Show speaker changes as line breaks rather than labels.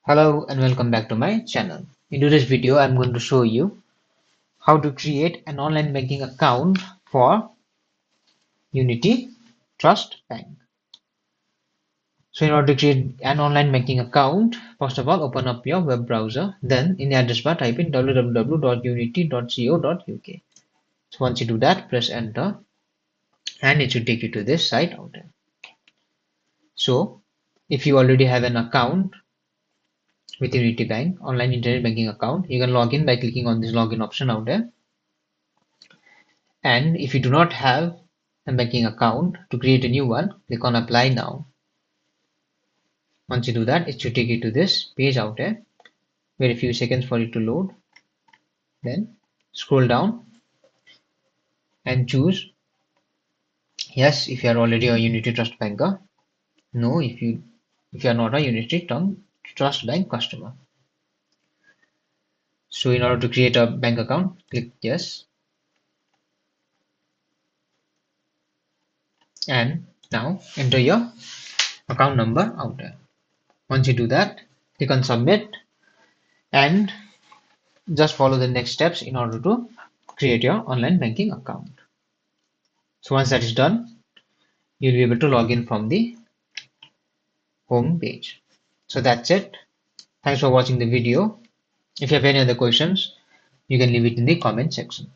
Hello and welcome back to my channel. In today's video, I'm going to show you how to create an online banking account for Unity Trust Bank. So in order to create an online banking account, first of all, open up your web browser. Then in the address bar, type in www.unity.co.uk. So once you do that, press enter and it should take you to this site out there. So if you already have an account with Unity Bank, online internet banking account, you can log in by clicking on this login option out there. And if you do not have a banking account, to create a new one, click on apply now. Once you do that, it should take you to this page out there. Wait a few seconds for it to load. Then scroll down and choose yes if you are already a Unity Trust banker. No if you are not a Unity Trust Bank customer. So in order to create a bank account, click yes. And now enter your account number out there. Once you do that, click on submit and just follow the next steps in order to create your online banking account. So once that is done, you'll be able to log in from the home page. So that's it. Thanks for watching the video. If you have any other questions, you can leave it in the comment section.